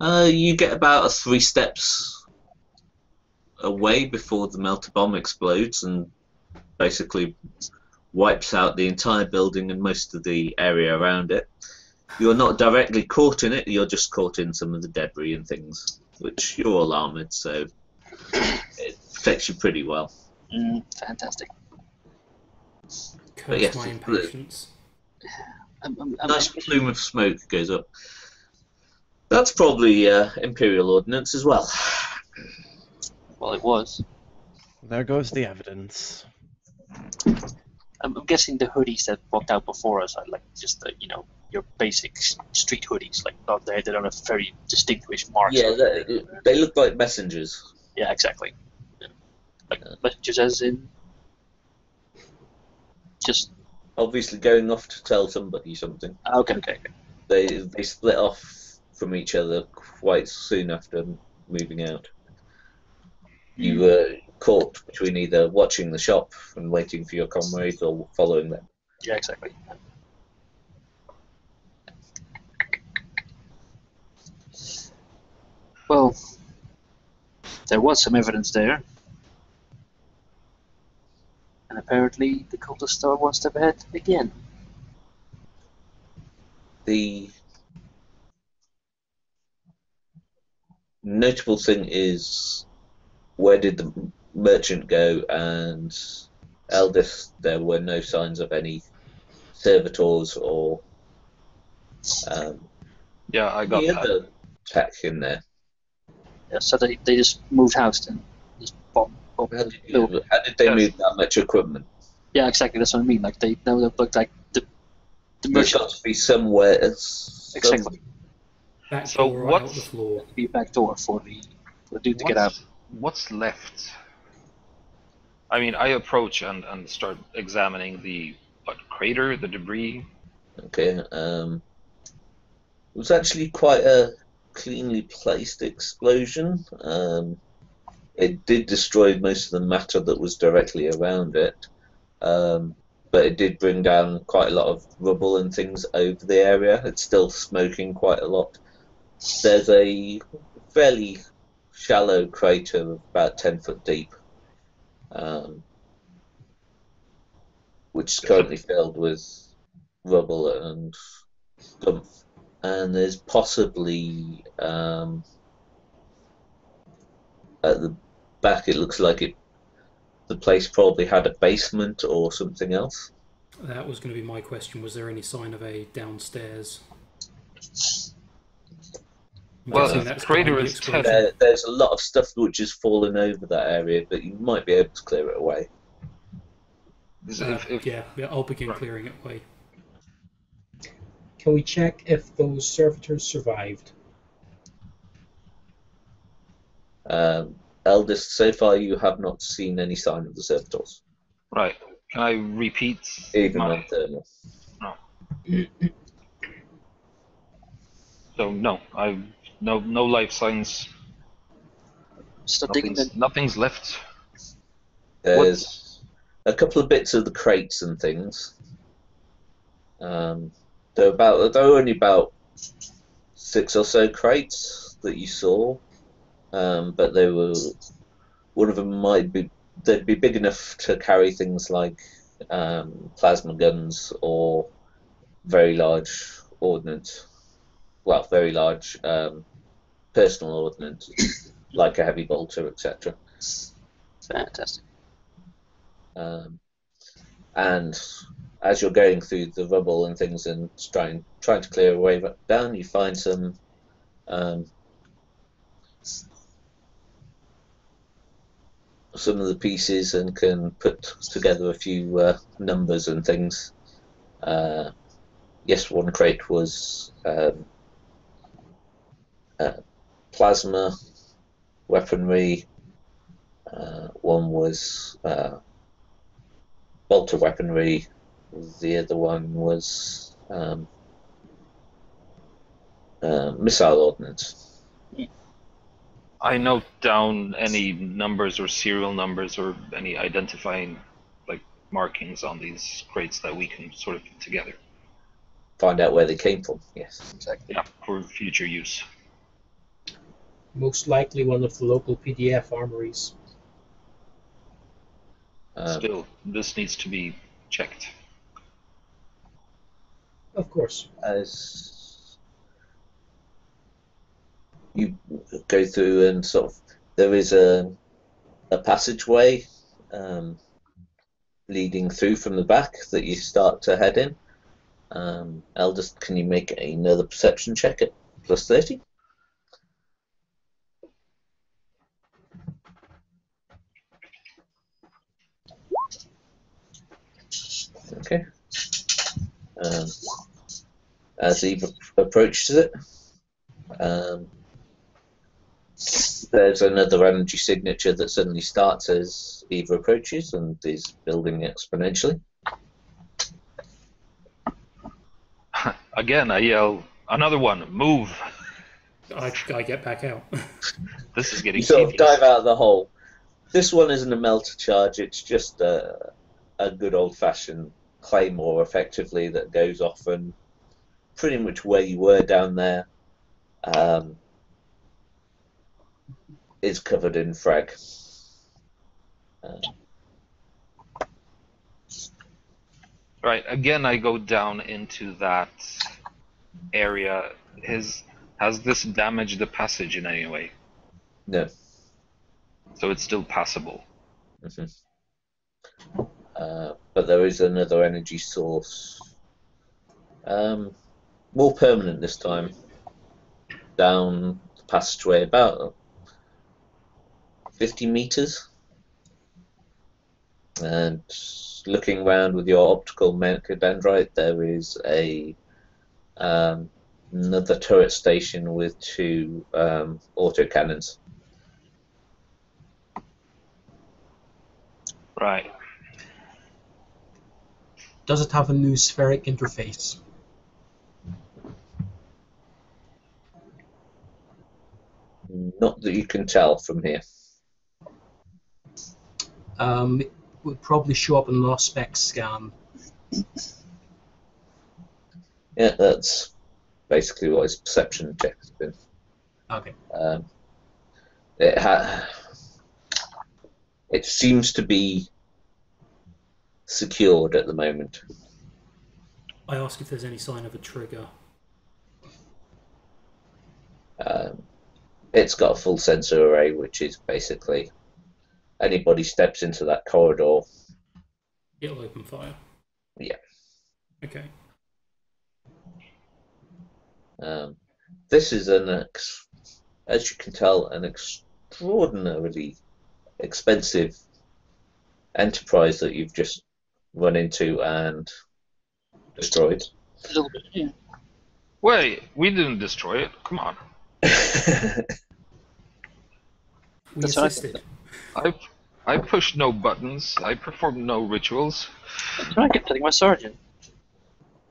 You get about 3 steps away before the melter bomb explodes and basically wipes out the entire building and most of the area around it. You're not directly caught in it, you're just caught in some of the debris and things, which you're all armoured, so it affects you pretty well. Fantastic. But yes, my impatience. Nice plume of smoke goes up. That's probably Imperial Ordnance as well. Well, it was. There goes the evidence. I'm guessing the hoodies that walked out before us are like just the, your basic street hoodies, like not they don't have very distinguished marks. Yeah, they look like messengers. Yeah, exactly. Yeah. Like messengers as in just obviously going off to tell somebody something. Okay. They split off from each other quite soon after moving out. You were caught between either watching the shop and waiting for your comrades or following them. Yeah, exactly. Well, there was some evidence there. And apparently the cultist star one step ahead again. The notable thing is, where did the merchant go? And Eldest, there were no signs of any servitors or yeah, I got any that. other tech in there. Yeah, so they just moved house then. Just pop. How did they move that much equipment? Yeah, exactly. That's what I mean. Like they looked like the There's merchant. got to be somewhere. Exactly. Back So door what? out the floor. Be a back door for the dude to get out. What's left? I mean, I approach and start examining the crater, the debris. Okay. It was actually quite a cleanly placed explosion. It did destroy most of the matter that was directly around it, but it did bring down quite a lot of rubble and things over the area. It's still smoking quite a lot. There's a fairly shallow crater of about 10 foot deep, which is currently filled with rubble and dump. And there's possibly at the back, it looks like the place probably had a basement or something else. That was going to be my question. Was there any sign of a downstairs? Well, the crater is 10. There's a lot of stuff which has fallen over that area, but you might be able to clear it away. Yeah, I'll begin clearing it away. Can we check if those servitors survived? Eldest, so far you have not seen any sign of the servitors. Right. Can I repeat? Even on thermal. No. So no, I've no life signs. Nothing's left. There's a couple of bits of the crates and things. There are only about 6 or so crates that you saw, but they were, one of them they'd be big enough to carry things like plasma guns or very large ordnance. Well, very large personal ordnance, like a heavy bolter, etc. Fantastic. And as you're going through the rubble and things and trying to clear away down, you find some of the pieces and can put together a few numbers and things. Yes, one crate was plasma weaponry. One was bolter weaponry. The other one was missile ordnance. I note down any numbers or serial numbers or any identifying markings on these crates that we can sort of put together. Find out where they came from. Yes, exactly. Yeah, for future use. Most likely one of the local PDF armories. Still, this needs to be checked. Of course. As you go through and sort of, there is a passageway leading through from the back that you start to head in. Eldest, can you make another perception check at +30? Okay. As Eve approaches it, there's another energy signature that suddenly starts as Eve approaches and is building exponentially. Again, I yell, another one, move! I get back out. This is getting You sort of tedious. dive out of the hole. This one isn't a melter charge, it's just a good old-fashioned claymore, effectively, that goes off and pretty much where you were down there is covered in frag. Right, again I go down into that area. Has this damaged the passage in any way? No. So it's still passable. Mm-hmm. But there is another energy source, more permanent this time, down the passageway about 50 meters. And looking around with your optical dendrite, there is another turret station with 2 autocannons. Right. Does it have a new spheric interface? Not that you can tell from here. It would probably show up in an Auspex scan. Yeah, that's basically what his perception check has been. Okay. It seems to be secured at the moment. I ask if there's any sign of a trigger. It's got a full sensor array, which is basically anybody steps into that corridor. It'll open fire. Yeah. Okay. This is as you can tell, an extraordinarily expensive enterprise that you've just run into and destroyed. A little bit, yeah. Wait, we didn't destroy it. Come on. We That's what I assisted. I pushed no buttons. I performed no rituals. That's right, I kept telling my sergeant.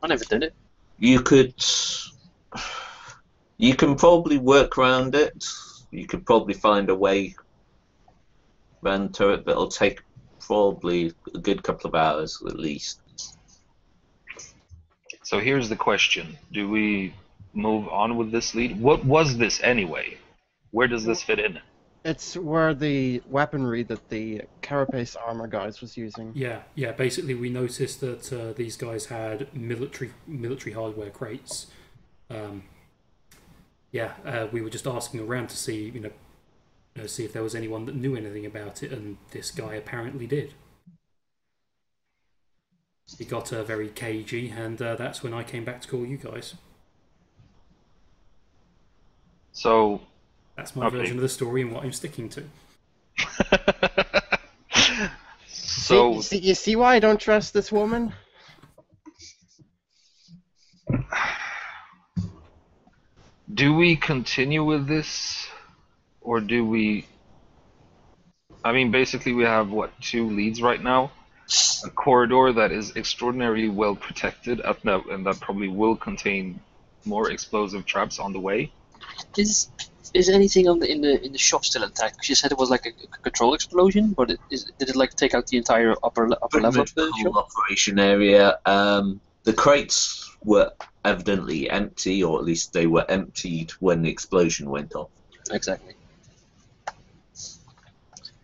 I never did it. You can probably work around it. You could probably find a way around the turret, but it'll take probably a good couple of hours at least. So here's the question. Do we move on with this lead? What was this anyway? Where does this fit in? It's where the weaponry that the carapace armor guys was using. Yeah. Basically, we noticed that these guys had military hardware crates. We were just asking around to see, see if there was anyone that knew anything about it, and this guy apparently did. He got very cagey, and that's when I came back to call you guys. So That's my version of the story and what I'm sticking to. So You see why I don't trust this woman? do we continue with this, or do we? I mean, basically, we have what, 2 leads right now. A corridor that is extraordinarily well protected, and that probably will contain more explosive traps on the way. Is anything in the shop still intact? Because you said it was like a control explosion, but did it like take out the entire upper level of the shop? Operation area. The crates were evidently empty, or at least they were emptied when the explosion went off. Exactly.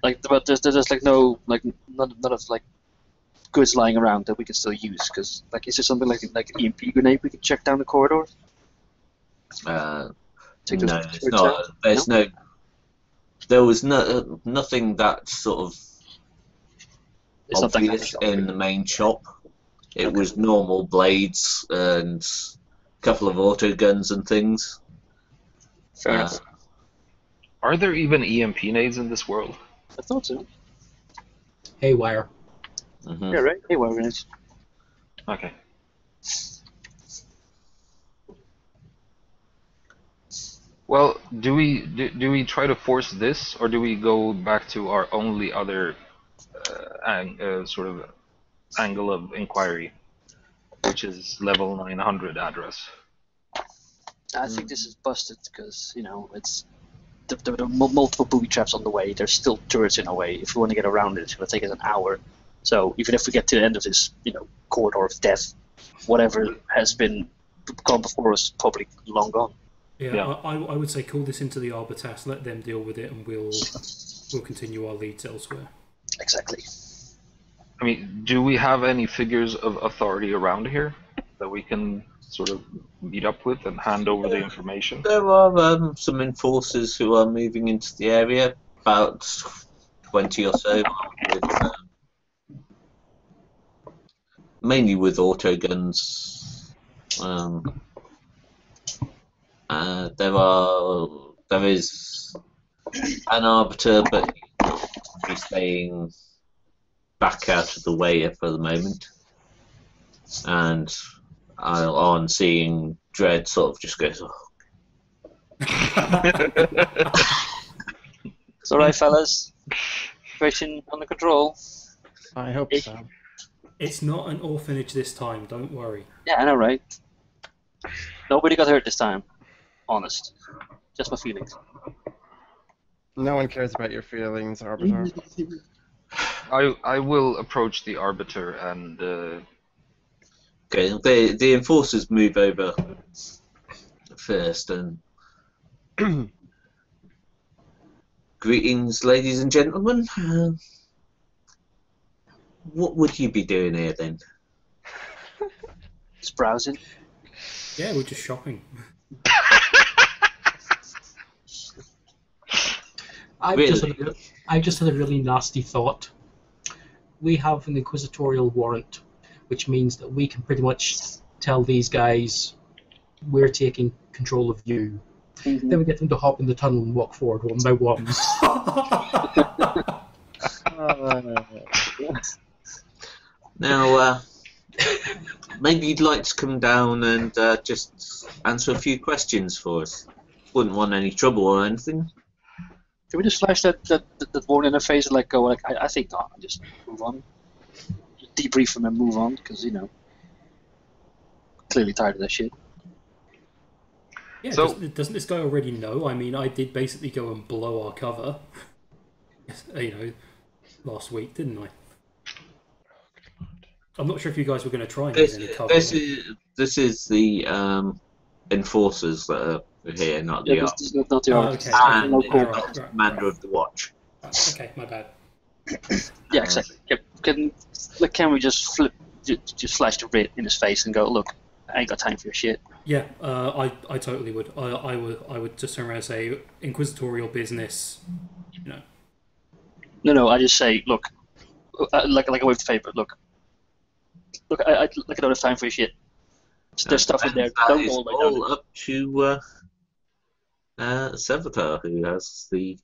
Like, but there's like no none of like goods lying around that we can still use, because like, is there something like an EMP grenade we can check down the corridor? Take those No, it's turrets not. out? There's no. There was nothing that sort of It's not that kind of obvious shop. in the main shop. It Okay. was normal blades and a couple of auto guns and things. Fair enough. Are there even EMP nades in this world? I thought so. Haywire. Mhm. Yeah, right. Hey, well, we're gonna. Okay. Well, do we try to force this, or do we go back to our only other sort of angle of inquiry, which is level 900 address? I think this is busted because it's there are multiple booby traps on the way. There's still turrets in our way. If we want to get around it, it's going to take us an hour. So even if we get to the end of this, corridor of death, whatever has been gone before us, probably long gone. Yeah. I would say call this into the Arbitrator, let them deal with it, and we'll continue our leads elsewhere. Exactly. I mean, do we have any figures of authority around here that we can sort of meet up with and hand over the information? There are some enforcers who are moving into the area, about 20 or so, with, mainly with auto guns. There is an arbiter, but he's staying back out of the way for the moment. And on seeing Dread sort of just goes, It's all right, fellas. Situation under control. I hope so. It's not an orphanage this time, don't worry. Yeah, I know, right? Nobody got hurt this time. Honest. Just my feelings. No one cares about your feelings, Arbiter. I will approach the Arbiter and okay, the enforcers move over first and greetings, ladies and gentlemen. What would you be doing here then? Just browsing. Yeah, we're just shopping. I've just had a really nasty thought. We have an inquisitorial warrant, which means that we can pretty much tell these guys we're taking control of you. Mm-hmm. Then we get them to hop in the tunnel and walk forward one by one. Now, maybe you'd like to come down and just answer a few questions for us. Wouldn't want any trouble or anything. Can we just flash that warning in their face and go I think not, and just move on? Just debrief them and move on, because clearly tired of that shit. Yeah, So- doesn't this guy already know? I mean, I did basically go and blow our cover, last week, didn't I? I'm not sure if you guys were going to try and use any cover. This is the enforcers that are here, not the This is not the Oh, artist. okay. and No, it's cool. not the commander of the watch. Okay, my bad. Yeah, exactly. Can we just just flash the writ in his face and go, look, I ain't got time for your shit. Yeah, I totally would. I would just turn around and say inquisitorial business. No, I just say, look, like I wave the paper. Look, I don't have time for your shit. There's stuff in there. That Don't is go like all up to Serveter, who has the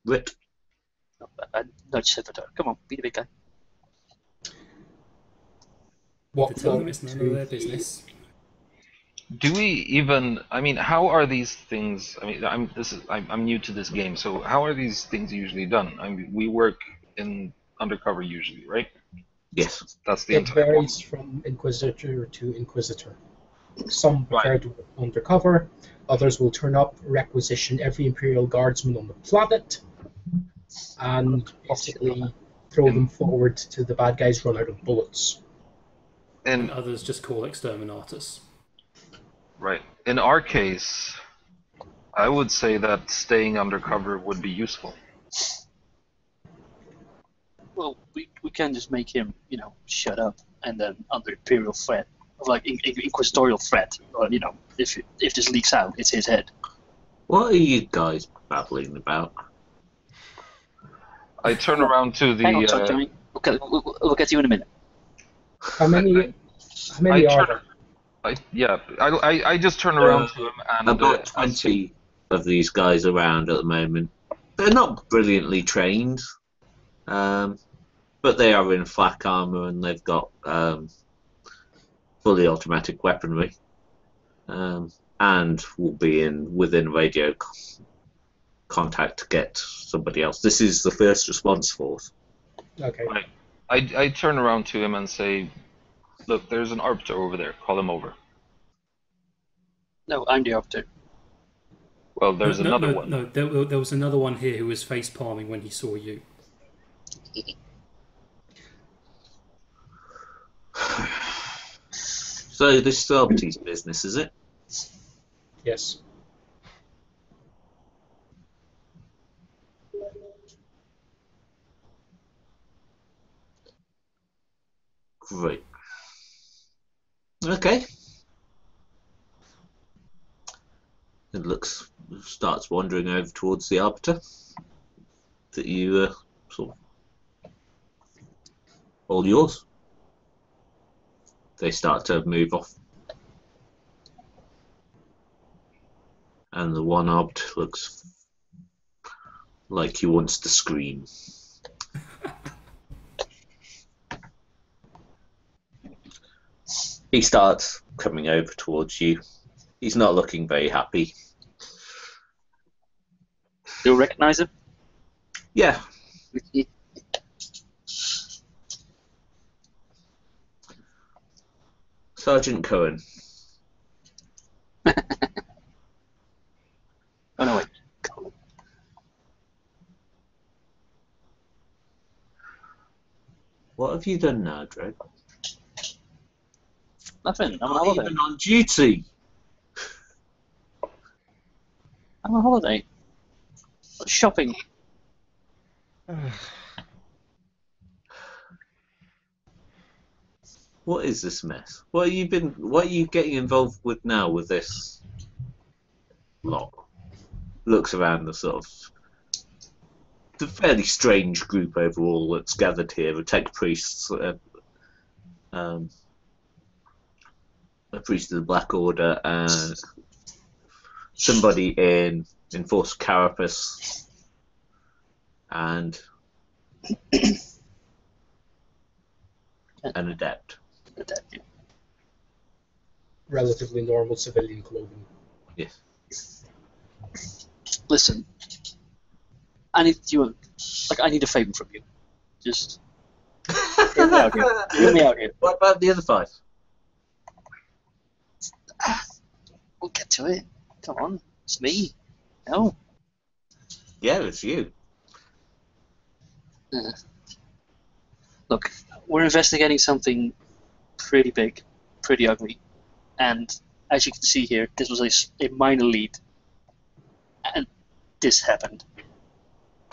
writ. No, Serveter. Come on, be the big guy. To tell them it's none of their business. do we even? I mean, how are these things? I mean, I'm new to this game, so how are these things usually done? I mean, we work in undercover usually, right? Yes. That's the It entire varies from Inquisitor to Inquisitor. Some prefer to work undercover, others will turn up, requisition every Imperial Guardsman on the planet, and basically throw them forward to the bad guys run out of bullets. And And others just call exterminatus. right. In our case, I would say that staying undercover would be useful. Well, we can just make him, shut up, and then under imperial threat, like inquisitorial threat, or if this leaks out, it's his head. What are you guys babbling about? I turn around to the. Hang on, Johnny. We'll get to you in a minute. How many are there? I just turn around to him and about 20 of these guys around at the moment. They're not brilliantly trained, but they are in flak armor and they've got fully automatic weaponry, and will be within radio contact to get somebody else. This is the first response force. Okay. I turn around to him and say, "Look, there's an Arbiter over there. Call him over." No, I'm the Arbiter. Well, there's another one. No, there was another one here who was face palming when he saw you. So this is Arbiter's business, is it? Yes. Great. Okay. It starts wandering over towards the Arbiter. That you sort of all yours. They start to move off. And the one Arbiter looks like he wants to scream. He starts coming over towards you. He's not looking very happy. Do you recognize him? Yeah. Sergeant Cohen. Oh no, wait. What have you done now, Drake? Nothing. I'm on Not holiday. even on duty. I'm on holiday. Shopping. What is this mess? What are you getting involved with now with this lot? Looks around the fairly strange group overall that's gathered here. The tech priests, a priest of the Black Order, and somebody in Enforced Carapace, and an Adept. Relatively normal civilian clothing. Yes. Listen, I need a favor from you. Just hear me out here. Hear me out here. What about the other 5? We'll get to it. Come on, it's me. No. Yeah, it's you. Look, we're investigating something pretty big, pretty ugly, and as you can see here, this was a minor lead, and this happened. Do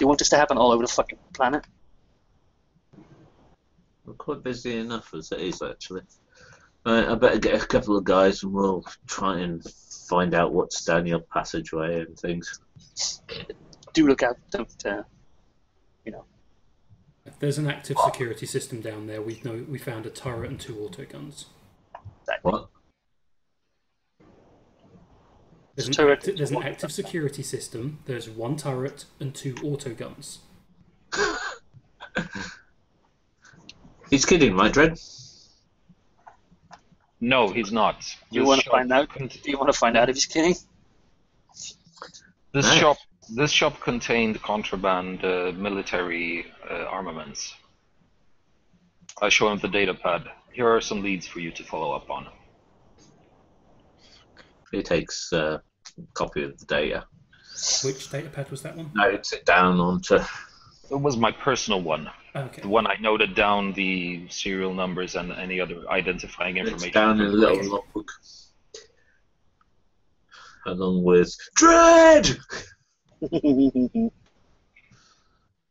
you want this to happen all over the fucking planet? We're quite busy enough as it is, actually. I better get a couple of guys and we'll try and find out what's down your passageway and things. Do look out, don't, If there's an active security system down there, we found a turret and 2 autoguns. What? There's an active security system, there's 1 turret and 2 autoguns. He's kidding, right, Dredd? No, he's not. Do you want to find out? Do you want to find out if he's kidding? This shop contained contraband military armaments. I show him the data pad. Here are some leads for you to follow up on. He takes a copy of the data. Which data pad was that one? Notes it down onto... It was my personal one. Okay. The one I noted down the serial numbers and any other identifying information. It's down in a little logbook. along with Dread.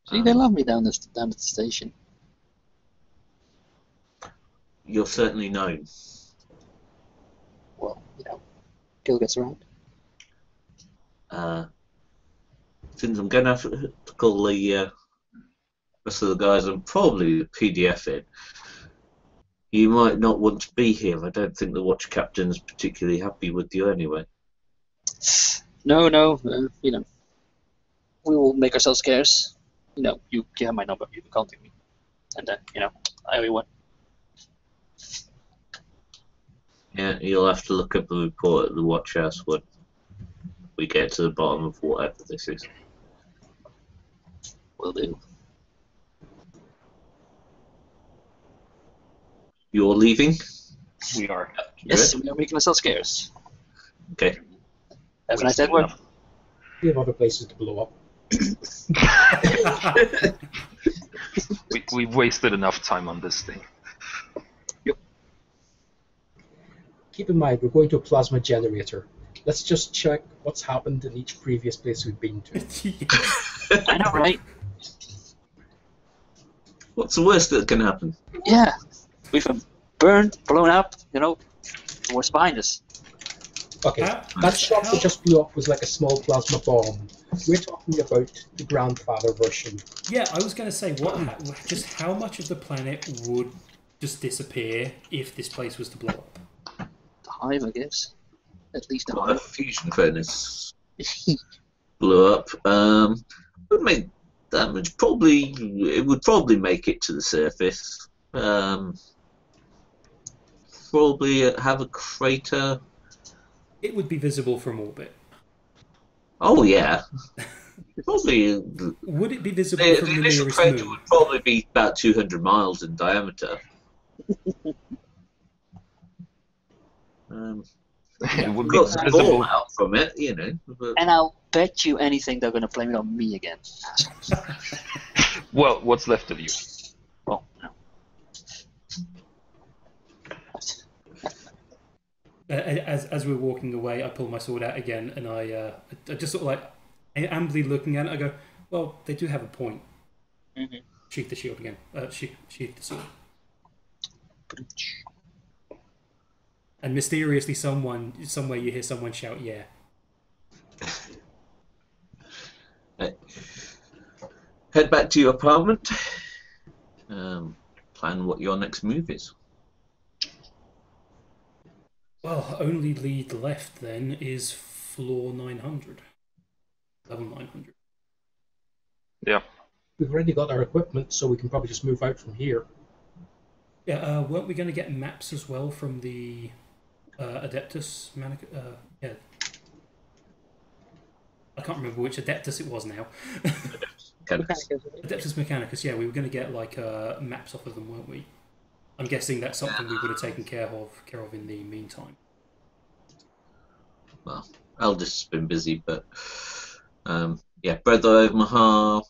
See, they love me down at the station. You're certainly known. Well, Gil gets around. Since I'm going to have to call the rest of the guys and probably the PDF in, you might not want to be here. I don't think the watch captain's particularly happy with you anyway. No, we will make ourselves scarce. You have my number. You can contact me, and I owe you one. Yeah, you'll have to look up the report at the watch house when we get to the bottom of whatever this is. Will do. You're leaving? We are. Yes, we are making ourselves scarce. Okay. Have a nice day at work. We have other places to blow up. We've wasted enough time on this thing. Keep in mind, we're going to a plasma generator. Let's just check what's happened in each previous place we've been to. I know, right? What's the worst that can happen? Yeah. We've been burned, blown up, what's behind us? Okay, that shot that just blew up was like a small plasma bomb. We're talking about the grandfather version. Yeah, I was going to say, just how much of the planet would just disappear if this place was to blow up? The hive, I guess. At least a Well, a hive. fusion furnace blew up. Would make damage. It would probably make it to the surface. Probably have a crater. It would be visible from orbit. Oh yeah. Probably. Would it be visible The from the initial nearest crater moon? would probably be about 200 miles in diameter. It would We've be got some visible. ball out from it, But And I'll bet you anything they're going to blame it on me again. Well, what's left of you? Well, no. As we're walking away, I pull my sword out again, and I just sort of like ambly looking at it. I go, "Well, they do have a point." Mm-hmm. Sheath the shield again. Sheath the sword. And mysteriously, somewhere, you hear someone shout, "Yeah!" Head back to your apartment. Plan what your next move is. Well, only lead left then is floor 900. Level 900. Yeah. We've already got our equipment, so we can probably just move out from here. Yeah, weren't we going to get maps as well from the Adeptus? Yeah. I can't remember which Adeptus it was now. Adeptus Mechanicus, yeah, we were going to get like maps off of them, weren't we? I'm guessing that's something we would have taken care of in the meantime. Well, Eldest has been busy, but yeah, Brother Omaha,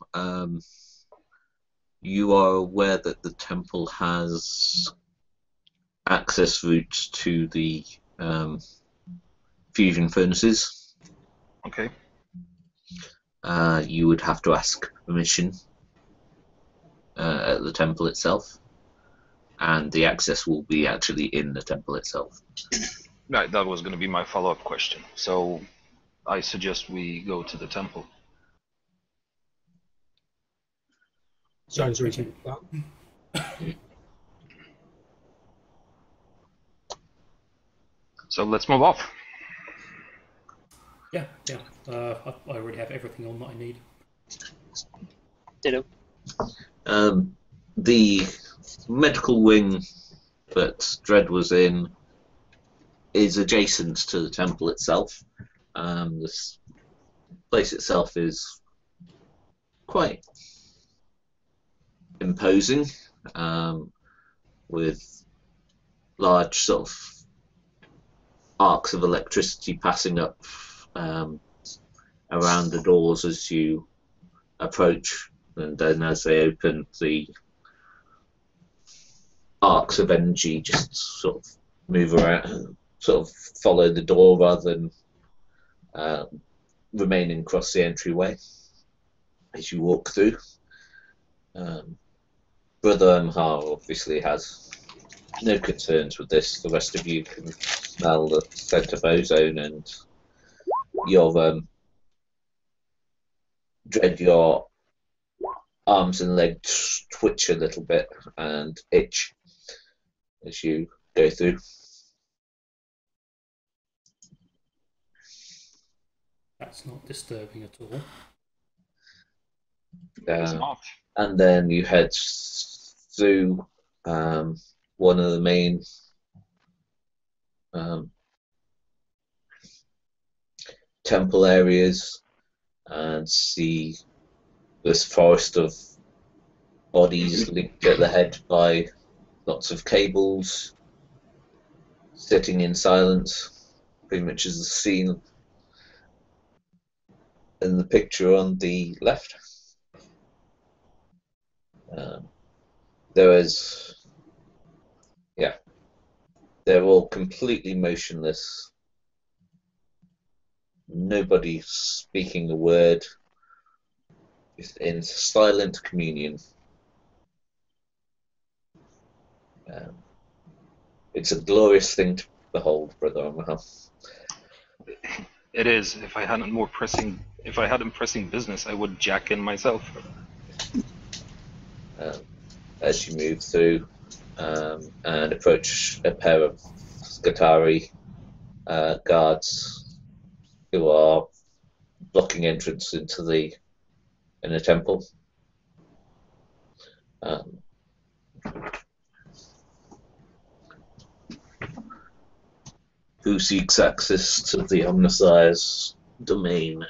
you are aware that the temple has access routes to the fusion furnaces. Okay. You would have to ask permission at the temple itself, and the access will be actually in the temple itself. Right, that was going to be my follow-up question. So, I suggest we go to the temple. Sounds reasonable. Plan. So let's move off. Yeah. I already have everything on that I need. Ditto. The medical wing that Dredd was in is adjacent to the temple itself. This place itself is quite imposing, with large sort of arcs of electricity passing up around the doors as you approach, and then as they open, the arcs of energy just sort of move around, sort of follow the door rather than remaining across the entryway as you walk through. Brother OhmA obviously has no concerns with this. The rest of you can smell the scent of ozone, and your dread your arms and legs twitch a little bit and itch as you go through. That's not disturbing at all. It's not. And then you head through one of the main temple areas and see this forest of bodies linked at the head by lots of cables, sitting in silence, pretty much as the scene in the picture on the left. They're all completely motionless. Nobody speaking a word. Just in silent communion. It's a glorious thing to behold, Brother OhmA. It is. If I hadn't pressing business, I would jack in myself. As you move through and approach a pair of Skatari guards who are blocking entrance into the inner temple. Who seeks access to the Omnissiah's domain?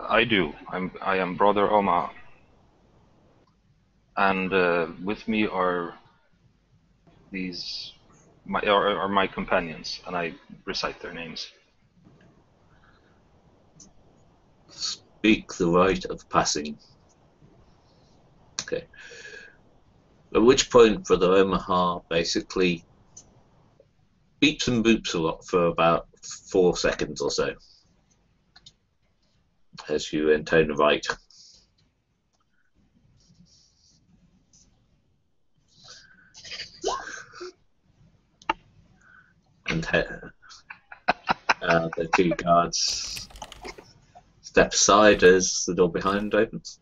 I do. I am Brother OhmA, and with me are my companions, and I recite their names. Speak the right of passing. Okay. At which point, Brother OhmA basically beeps and boops a lot for about 4 seconds or so as you intone the right. And the two guards step aside as the door behind opens.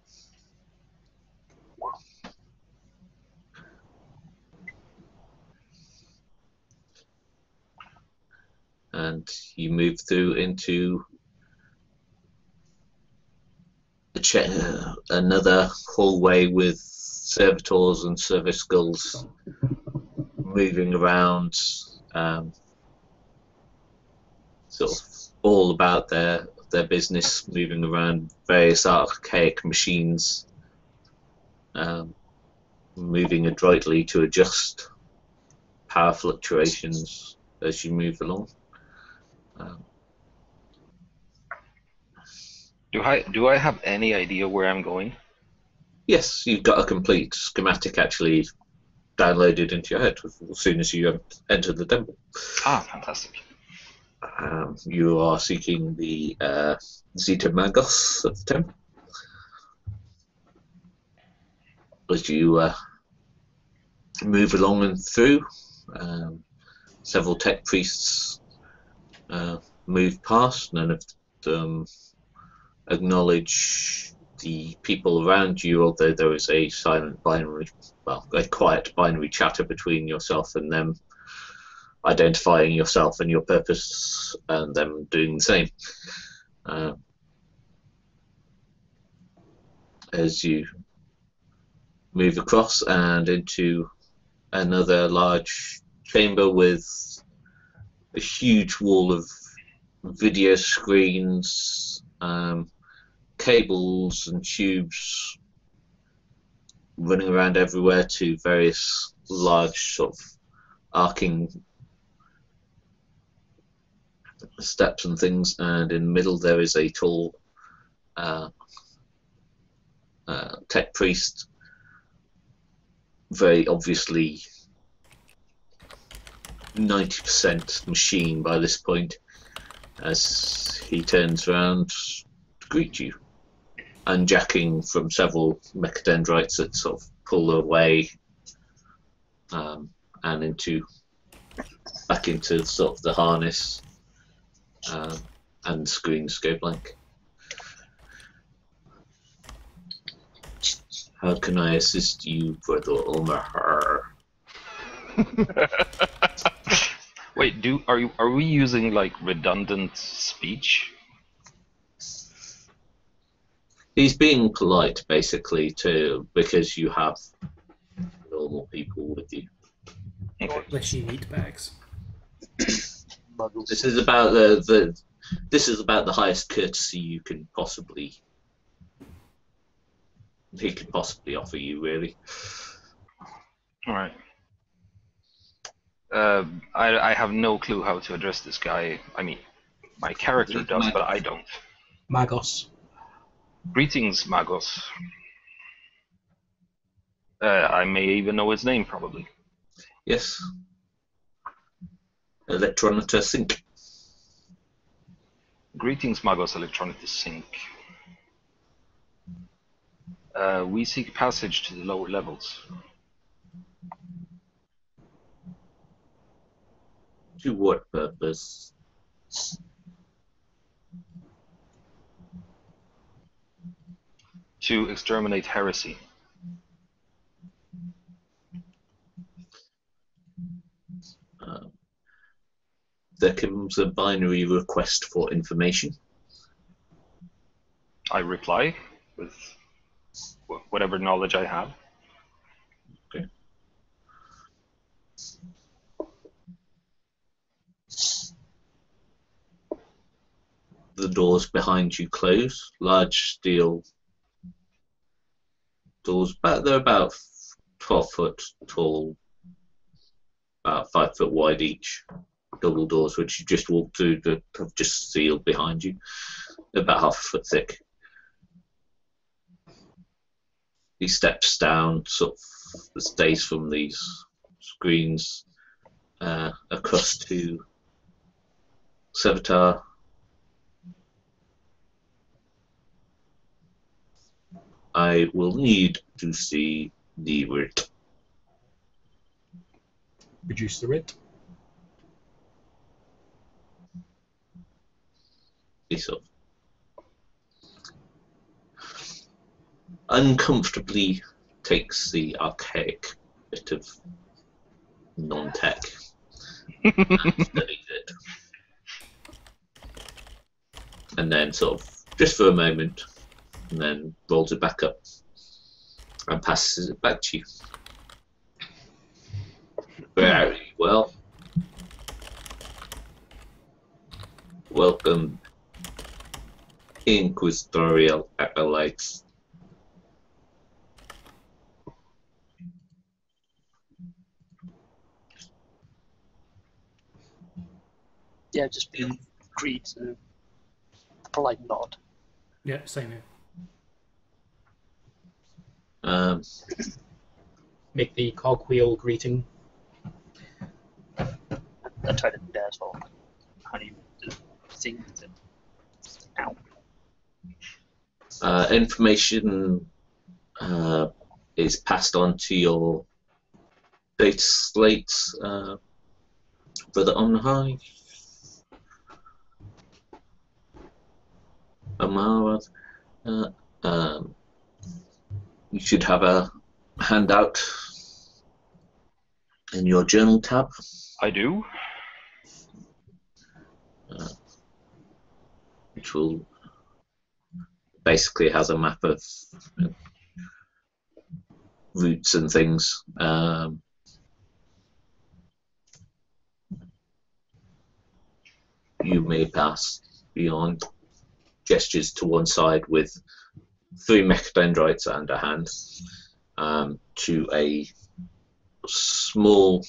And you move through into another hallway with servitors and service skulls moving around, sort of all about their business, moving around various archaic machines, moving adroitly to adjust power fluctuations as you move along. Do I have any idea where I'm going? Yes, you've got a complete schematic actually downloaded into your head as soon as you enter the temple. Ah, fantastic. You are seeking the Zeta Magos of the temple. As you move along and through, several tech priests move past. None of them acknowledge the people around you, although there is a silent binary, well, a quiet binary chatter between yourself and them, identifying yourself and your purpose, and them doing the same. As you move across and into another large chamber with a huge wall of video screens, cables and tubes running around everywhere to various large sort of arcing steps and things, and in the middle there is a tall tech priest, very obviously 90% machine by this point, as he turns around to greet you, unjacking from several mechadendrites that sort of pull away and back into sort of the harness, and screens go blank. How can I assist you, Brother OhmA? Wait, are we using like redundant speech? He's being polite, basically, because you have normal people with you. Okay. Fleshy meat bags. Muggles. This is about this is about the highest courtesy he could possibly offer you, really. All right. I have no clue how to address this guy. I mean, my character does, but I don't. Magos. Greetings, Magos. I may even know his name, probably. Yes. Electronita Sync. Greetings, Magos Electronic Sync. We seek passage to the lower levels. To what purpose? To exterminate heresy. There comes a binary request for information. I reply with whatever knowledge I have. Okay. The doors behind you close. Large steel doors. They're about 12 foot tall, about 5 foot wide each. Double doors, which you just walk through, that have just sealed behind you. They're about half a foot thick. He steps down, sort of stays from these screens across to Serveter. I will need to see the writ. Produce the writ. He sort of uncomfortably takes the archaic bit of non-tech and studies it. And then sort of, just for a moment, and then rolls it back up and passes it back to you. Very well. Welcome, Inquisitorial acolytes. Yeah, just be greet, polite nod. Yeah, same here. Make the cogwheel greeting. I try to do that as well. How do you think that? Ow. Information is passed on to your data slates for the OhmA. You should have a handout in your journal tab. I do. Which will basically has a map of routes and things. You may pass beyond. Gestures to one side with 3 mechadendrites and a hand to a small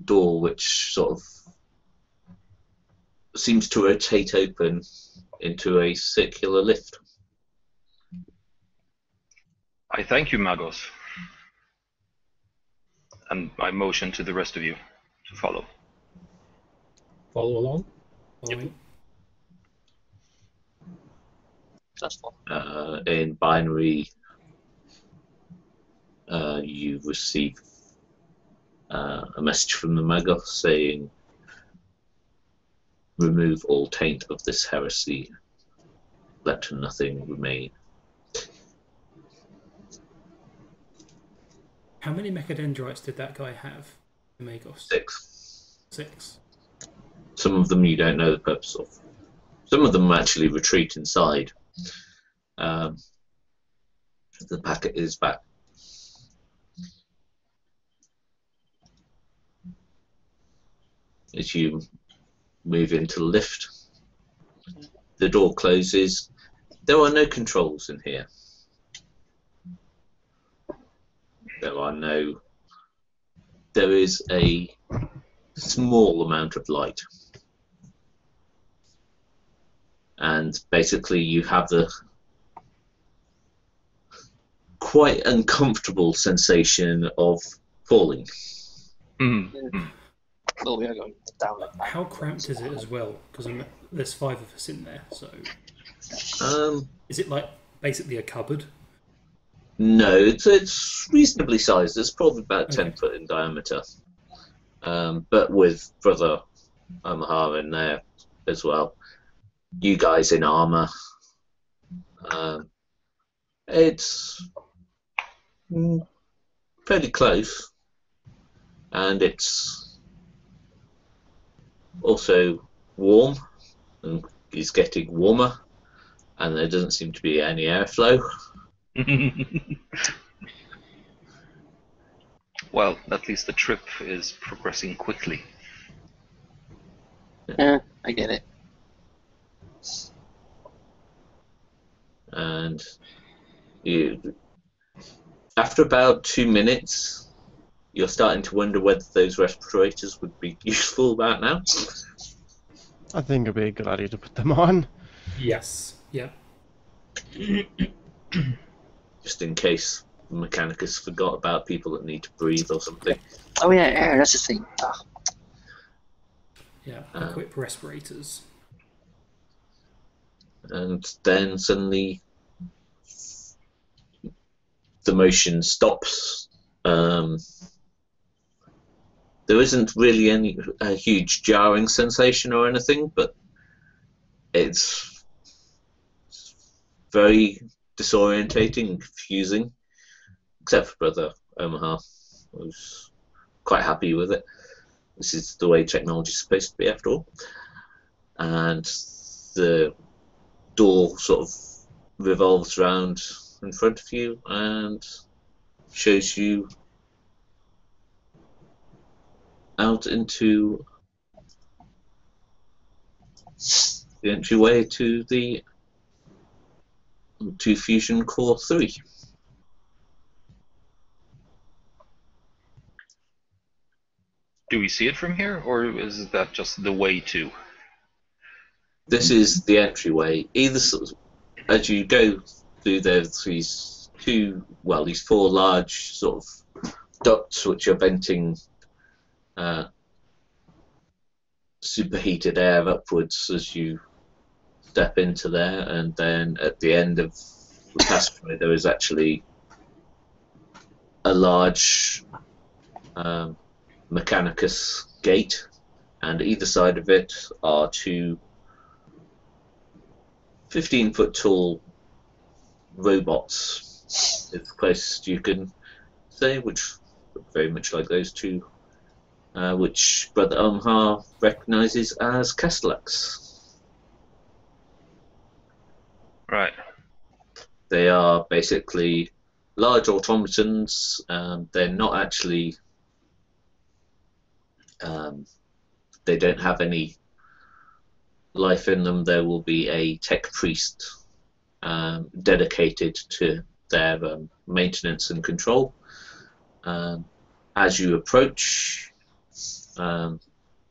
door which sort of seems to rotate open into a circular lift. I thank you, Magos. And I motion to the rest of you to follow. Follow along. Following. Successful. In binary, you receive a message from the Magos saying, remove all taint of this heresy, let nothing remain. How many mechadendrites did that guy have? The Magos? 6. 6. Some of them you don't know the purpose of. Some of them actually retreat inside. The packet is back. As you move into the lift, the door closes. There are no controls in here. There is a small amount of light. And basically you have the quite uncomfortable sensation of falling. Mm-hmm. Well, we are going down like that. How cramped is it as well? Because there's 5 of us in there, so... is it like basically a cupboard? No, it's reasonably sized. It's probably about Okay. 10 foot in diameter. But with Brother OhmA in there as well. You guys in armor. It's fairly close. And it's also warm. And it's getting warmer. And there doesn't seem to be any airflow. Well, at least the trip is progressing quickly. Yeah, I get it. And you, after about 2 minutes, you're starting to wonder whether those respirators would be useful about now. I think it'd be a good idea to put them on. Yes. Yeah. Just in case Mechanicus forgot about people that need to breathe or something. Oh yeah, air, that's the thing. Ah. Yeah. Equip respirators. And then suddenly the motion stops. There isn't really a huge jarring sensation or anything, but it's very disorientating and confusing, except for Brother OhmA, who's quite happy with it. This is the way technology is supposed to be, after all. And the door sort of revolves around in front of you and shows you out into the entryway to Fusion Core 3. Do we see it from here, or is that just the way to? This is the entryway. As you go through, there's these 4 large sort of ducts which are venting superheated air upwards as you step into there, and then at the end of the passageway there is actually a large Mechanicus gate, and either side of it are 2 15-foot tall robots, is the closest you can say, which look very much like those 2, which Brother OhmA recognizes as Castellax. Right. They are basically large automatons. They're not actually. They don't have any life in them. There will be a tech priest dedicated to their maintenance and control. As you approach,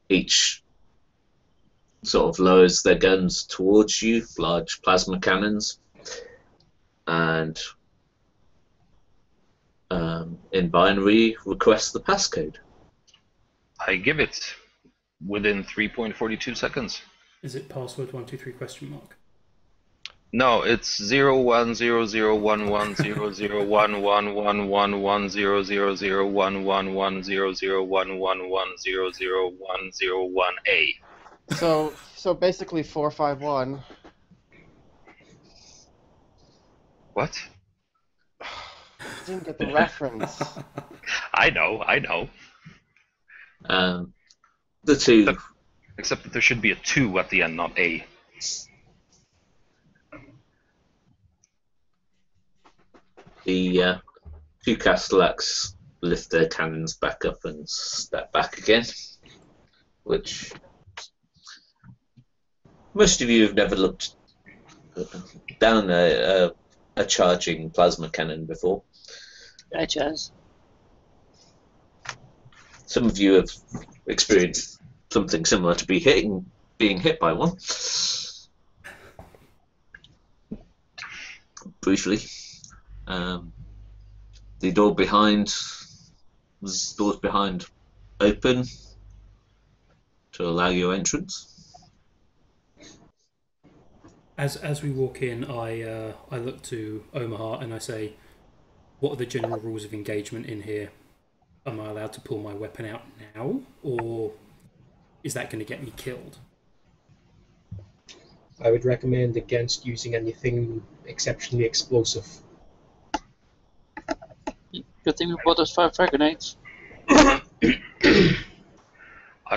each sort of lowers their guns towards you, large plasma cannons, and in binary, request the passcode. I give it within 3.42 seconds. Is it password 123 question mark? No, it's 01001100111100111100110101A. So basically 451. What? Didn't get the reference. I know. The two. Except that there should be a 2 at the end, not A. The two Castellax lift their cannons back up and step back again, which most of you have never looked down a charging plasma cannon before. Chaz. Some of you have experienced something similar to being hit by one. Briefly. The doors behind open to allow your entrance. As we walk in, I look to OhmA and I say, "What are the general rules of engagement in here? Am I allowed to pull my weapon out now, or is that going to get me killed?" I would recommend against using anything exceptionally explosive. Good thing we bought those 5 frag grenades. I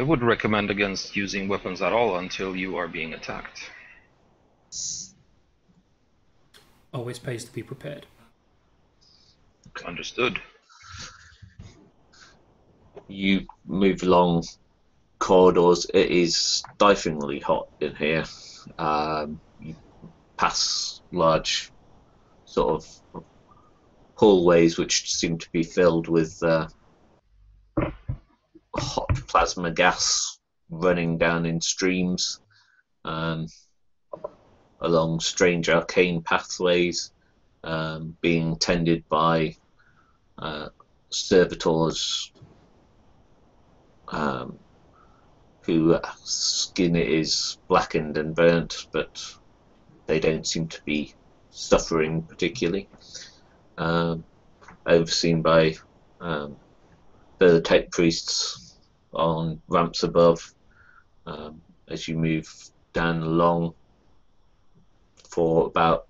would recommend against using weapons at all until you are being attacked. Always pays to be prepared. Understood. You move along corridors. It is stiflingly hot in here. You pass large sort of hallways which seem to be filled with hot plasma gas running down in streams along strange arcane pathways, being tended by servitors whose skin is blackened and burnt, but they don't seem to be suffering particularly. Overseen by the tech priests on ramps above. As you move down along for about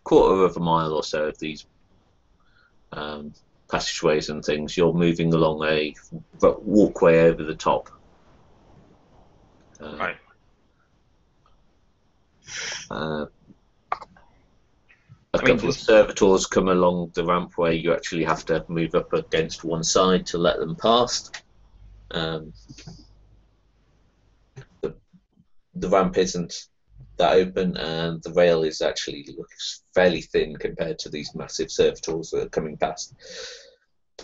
quarter of a mile or so of these passageways and things, you're moving along a walkway over the top. Right. A couple of servitors come along the ramp where you actually have to move up against one side to let them past. The ramp isn't that open, and the rail is actually looks fairly thin compared to these massive servitors that are coming past.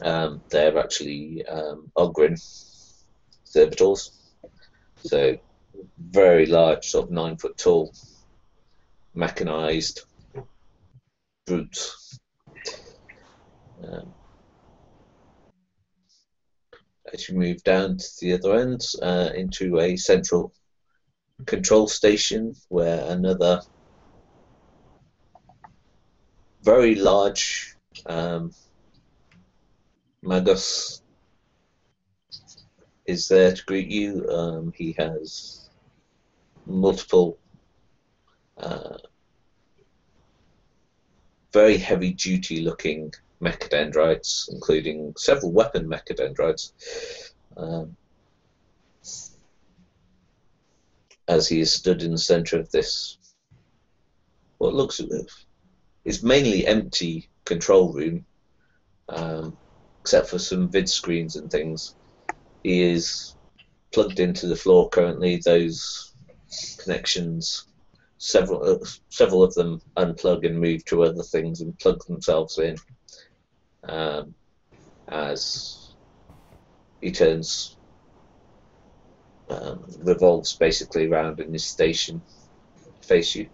They're actually Ogrin servitors, so very large, sort of 9 foot tall, mechanized brutes. As you move down to the other end into a central control station where another very large Magus is there to greet you. He has multiple very heavy duty looking mechadendrites, including several weapon mechadendrites. As he is stood in the center of this, what looks is mainly empty control room, except for some vid screens and things. He is plugged into the floor currently. Those connections, several of them unplug and move to other things and plug themselves in. As he turns, revolves basically around in his station to face you.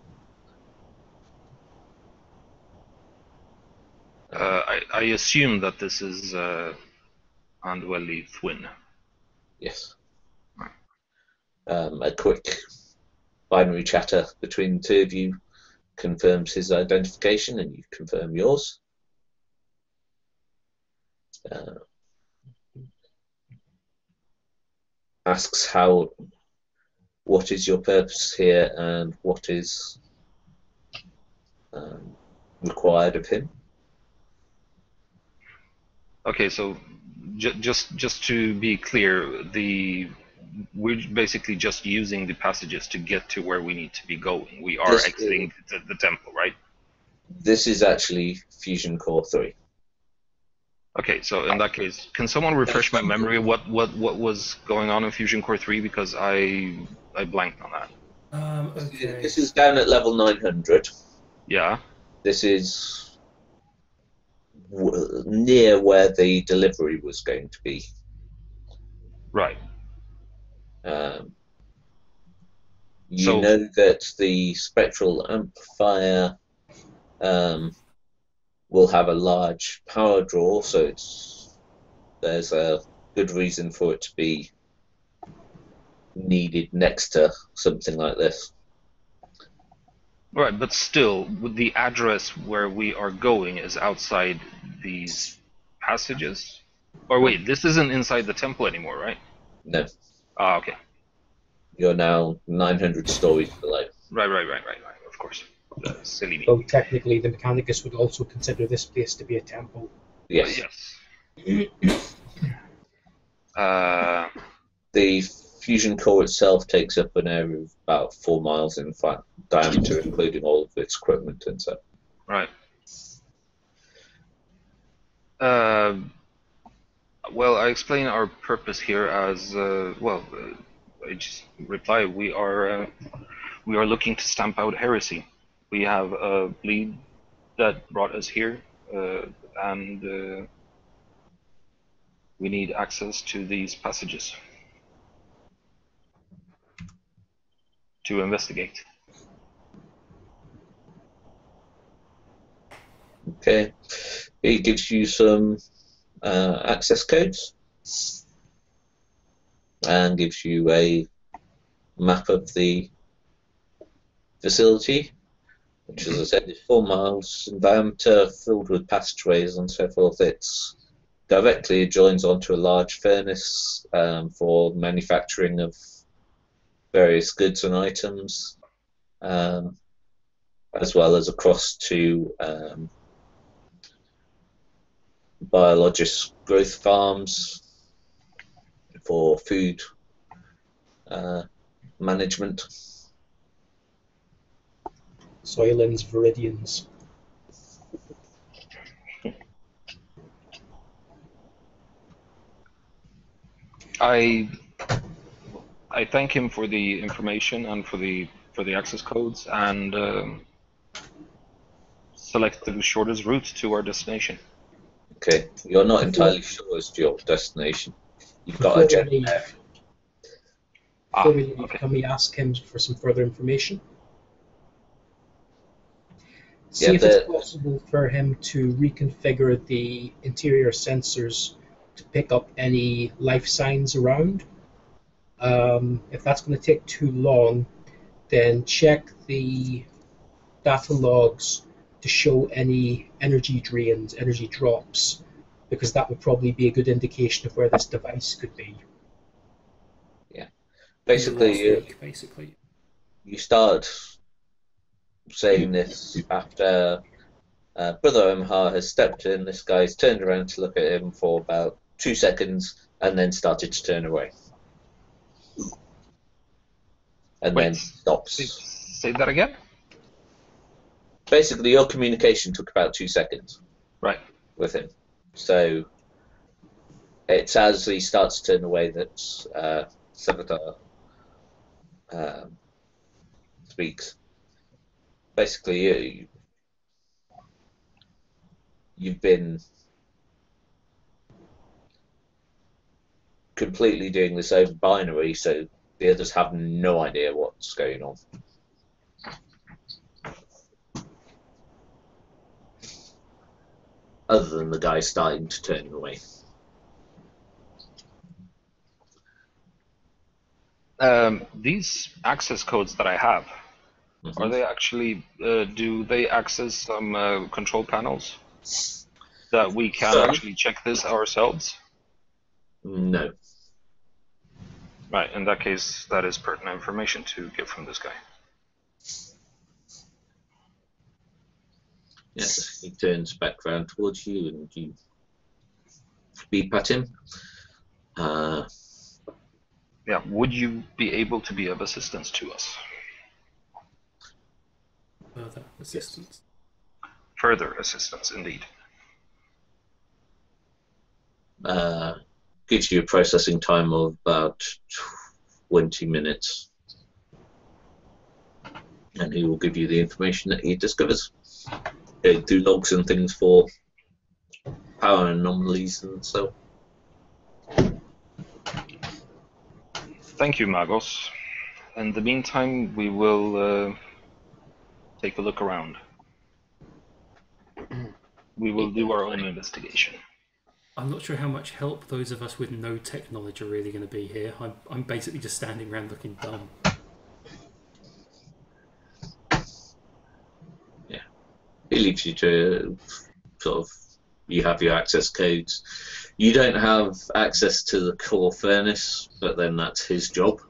I assume that this is Andwelli Thwin. Yes. A quick binary chatter between the two of you confirms his identification, and you confirm yours. Asks what is your purpose here and what is required of him. Okay, so just to be clear, we're basically just using the passages to get to where we need to be going. We are exiting the temple, right? This is actually Fusion Core 3. Okay, so in that case, can someone refresh my memory what was going on in Fusion Core 3, because I blanked on that. Okay. This is down at level 900. Yeah. This is near where the delivery was going to be. Right. You know that the spectral amplifier will have a large power draw, so there's a good reason for it to be needed next to something like this. Right, but still, the address where we are going is outside these passages? Or wait, this isn't inside the temple anymore, right? No. Ah, okay. You're now 900 stories below. Right, of course. Silly me. So technically, the Mechanicus would also consider this place to be a temple. Yes. Yes. The fusion core itself takes up an area of about 4 miles in diameter, including all of its equipment and so. Right. Well, I explain our purpose here as I just reply. We are looking to stamp out heresy. We have a bleed that brought us here, and we need access to these passages to investigate. Okay. He gives you some access codes and gives you a map of the facility, which, as I said, is 4 miles in diameter, filled with passageways and so forth. It's directly adjoins onto a large furnace for manufacturing of various goods and items, as well as across to biologist growth farms for food management. Soylens Viridians. I thank him for the information and for the access codes, and select the shortest route to our destination. Okay, you're not entirely sure as to your destination. You've got a jet there. Before we leave, okay. can we ask him for some further information? See Yeah, if it's possible for him to reconfigure the interior sensors to pick up any life signs around. If that's going to take too long, then check the data logs to show any energy drains, energy drops, because that would probably be a good indication of where this device could be. Yeah. Basically, you start saying this after Brother OhmA has stepped in. This guy's turned around to look at him for about 2 seconds and then started to turn away. And then stops. Say that again? Basically, your communication took about 2 seconds. Right. With him. So it's as he starts to turn away that Serveter speaks. Basically, you've been completely doing this over binary, so the others have no idea what's going on. other than the guy starting to turn away. These access codes that I have, are they actually, do they access some control panels that we can actually check this ourselves? No. Right, in that case, that is pertinent information to get from this guy. Yes, he turns back round towards you and you beep at him. Yeah, would you be able to be of assistance to us? Further assistance. Further assistance, indeed. Gives you a processing time of about 20 minutes. And he will give you the information that he discovers. Do logs and things for power anomalies and so. Thank you, Magos. In the meantime, we will take a look around. We will do our own investigation. I'm not sure how much help those of us with no tech knowledge are really going to be here. I'm basically just standing around looking dumb. Yeah. He leaves you to sort of, you have your access codes. You don't have access to the core furnace, but then that's his job.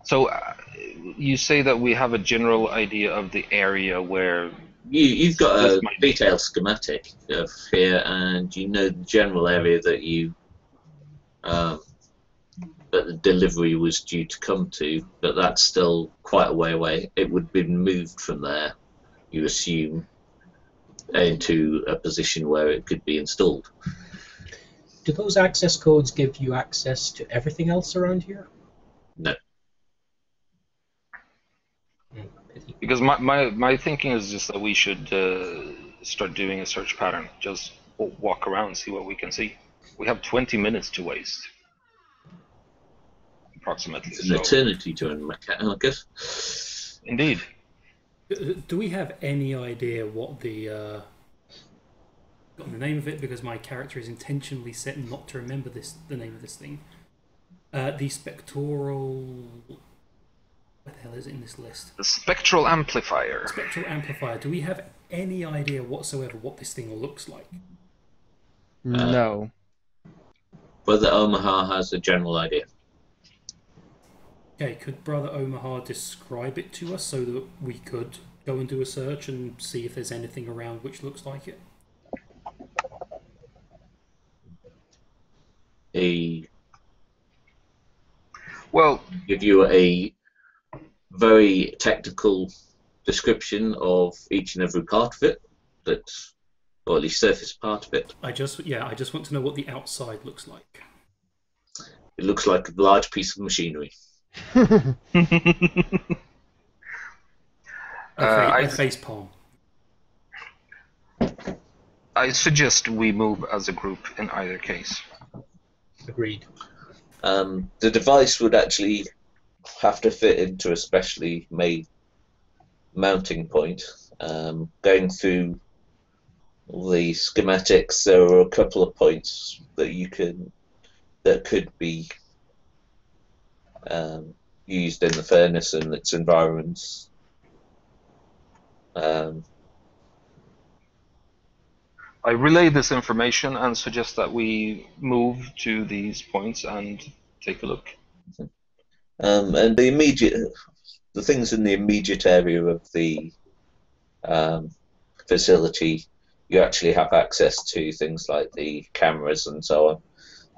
So, you say that we have a general idea of the area where... You've got a detailed schematic of here, and you know the general area that you that the delivery was due to come to, but that's still quite a way away. It would have been moved from there, you assume, into a position where it could be installed. Do those access codes give you access to everything else around here? No. Because my thinking is just that we should start doing a search pattern. Just walk around, see what we can see. We have 20 minutes to waste. Approximately. It's an eternity to unlock, I guess. Indeed. Do we have any idea what the got the name of it, because my character is intentionally set not to remember the name of this thing. The spectral... Where the hell is it in this list? The spectral amplifier. Spectral amplifier. Do we have any idea whatsoever what this thing looks like? No. Whether OhmA has a general idea. Okay, could Brother OhmA describe it to us so that we could go and do a search and see if there's anything around which looks like it? Well, give you a very technical description of each and every part of it, or at least surface part of it. I just want to know what the outside looks like. It looks like a large piece of machinery. I face palm. I suggest we move as a group in either case. Agreed. The device would actually have to fit into a specially made mounting point. Going through the schematics, there are a couple of points that could be used in the furnace and its environments. I relay this information and suggest that we move to these points and take a look. And the things in the immediate area of the facility, you actually have access to things like the cameras and so on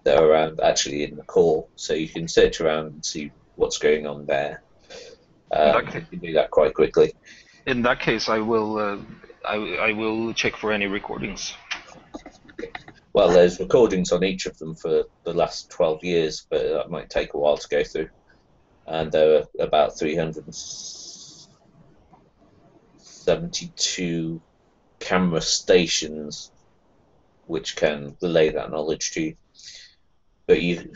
that are around actually in the core, so you can search around and see what's going on there. You can do that quite quickly. In that case, I will check for any recordings. Well, there's recordings on each of them for the last 12 years, but that might take a while to go through. And there are about 372 camera stations which can relay that knowledge to you. But you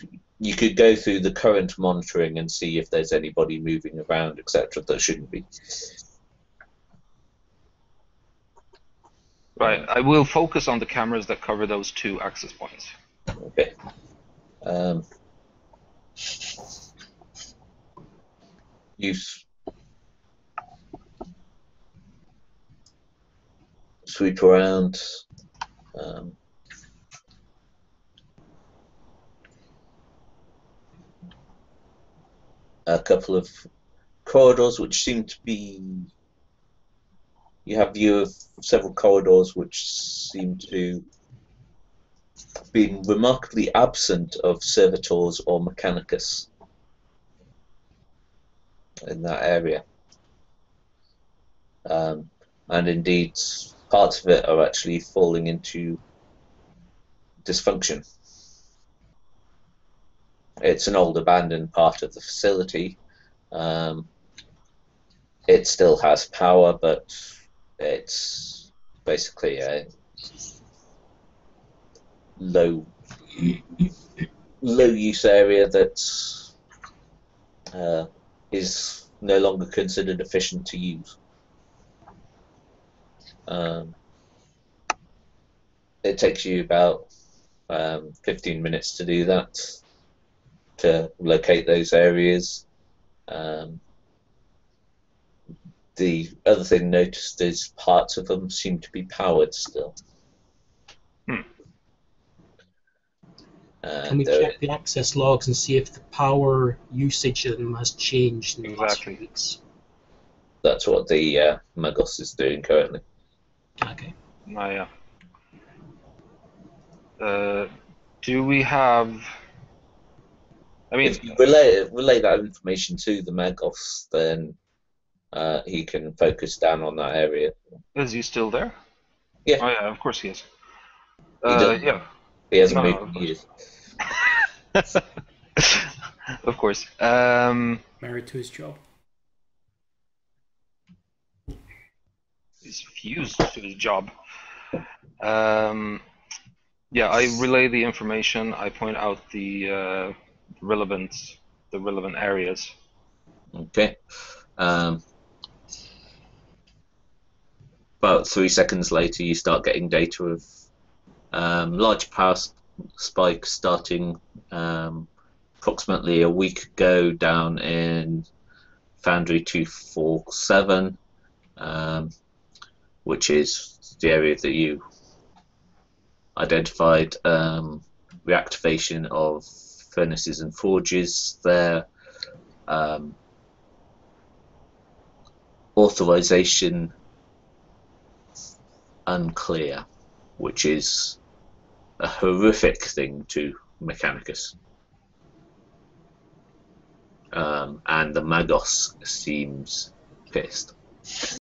could go through the current monitoring and see if there's anybody moving around, etc., that shouldn't be. Right. I will focus on the cameras that cover those 2 access points. Okay. You sweep around. A couple of corridors which seem to be. You have view of several corridors which seem to be remarkably absent of servitors or mechanicus in that area. And indeed, parts of it are actually falling into dysfunction. It's an old abandoned part of the facility. It still has power, but it's basically a low use area that is no longer considered efficient to use. It takes you about 15 minutes to do that, to locate those areas. The other thing noticed is parts of them seem to be powered still. Can we check the access logs and see if the power usage of them has changed in the last few weeks? That's what the Mozgus is doing currently. Okay. Yeah. Do we have? I mean, if you relay that information to the Mozgus, then he can focus down on that area. Is he still there? Yeah. Oh yeah, of course he is. Yeah. He hasn't moved in years. Of course. Married to his job. He's fused to his job. Yeah, I relay the information. I point out the relevant areas. Okay. About 3 seconds later, you start getting data of large power spike starting approximately a week ago down in Foundry 247, which is the area that you identified. Reactivation of furnaces and forges there. Authorization unclear, which is a horrific thing to Mechanicus. And the Mozgus seems pissed.